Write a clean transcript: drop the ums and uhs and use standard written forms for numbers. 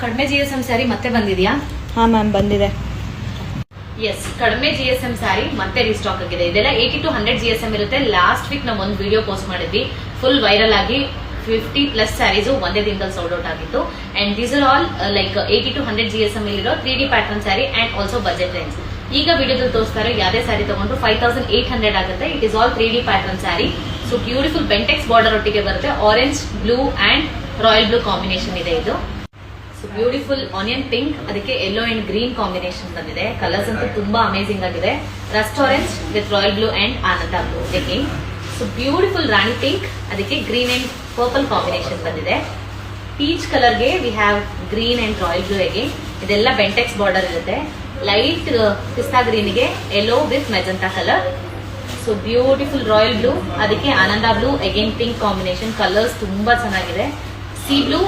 ಕಡಿಮೆ GSM ಸ್ಯಾರಿ ಮತ್ತೆ ಬಂದಿದ್ಯಾ? ಹಾ ಮ್ಯಾಮ್ ಬಂದಿದೆ. ಎಸ್, ಕಡಿಮೆ GSM ಸ್ಯಾರಿ ಮತ್ತೆ ರೀಸ್ಟಾಕ್ ಆಗಿದೆ. ಇದೆಲ್ಲ 80 to 100 GSM ಇರುತ್ತೆ. ಲಾಸ್ಟ್ ವೀಕ್ ನಾವು ಒಂದು ವಿಡಿಯೋ ಪೋಸ್ಟ್ ಮಾಡಿದ್ವಿ, ಫುಲ್ ವೈರಲ್ ಆಗಿ 50+ ಸ್ಯಾರೀಸ್ ಒಂದೇ ದಿನದಲ್ಲಿ ಸೋಲ್ಡ್ ಔಟ್ ಆಗಿತ್ತು. And these are all like 80 to 100 GSM ಇರೋ 3D pattern sari and also budget range. ಈಗ ವಿಡಿಯೋದಲ್ಲಿ ತೋರಿಸ್ತಾರೆ ಯಾವುದೇ ಸ್ಯಾರಿ ತಗೊಂಡ್ರು 5800 ಆಗುತ್ತೆ. It is all 3D pattern sari. So beautiful Bentex border ಒಟ್ಟಿಗೆ ಬರುತ್ತೆ. Orange, blue and royal blue combination ಇದೆ ಇದು. ಸೊ ಬ್ಯೂಟಿಫುಲ್ ಆನಿಯನ್ ಪಿಂಕ್, ಅದಕ್ಕೆ ಯೆಲ್ಲೋ ಅಂಡ್ ಗ್ರೀನ್ ಕಾಂಬಿನೇಷನ್ ಬಂದಿದೆ. ಕಲರ್ಸ್ ಅಂತೂ ತುಂಬಾ ಅಮೇಸಿಂಗ್ ಆಗಿದೆ. Rust orange with royal blue and ಆನಂದ ಬ್ಲೂ ಅಗೇನ್. ಸೊ ಬ್ಯೂಟಿಫುಲ್ ರಾಣಿ ಪಿಂಕ್, ಅದಕ್ಕೆ ಗ್ರೀನ್ ಅಂಡ್ ಪರ್ಪಲ್ ಕಾಂಬಿನೇಷನ್ ಬಂದಿದೆ. ಪೀಚ್ ಕಲರ್ಗೆ we have green and royal blue again. ಇದೆಲ್ಲ ಬೆಂಟೆಕ್ಸ್ ಬಾರ್ಡರ್ ಇರುತ್ತೆ. ಲೈಟ್ ಪಿಸ್ತಾ ಗ್ರೀನ್ಗೆ yellow with magenta colour. So beautiful royal blue, ಅದಕ್ಕೆ ಆನಂದ blue again pink combination. Colours ತುಂಬಾ ಚೆನ್ನಾಗಿದೆ. C blue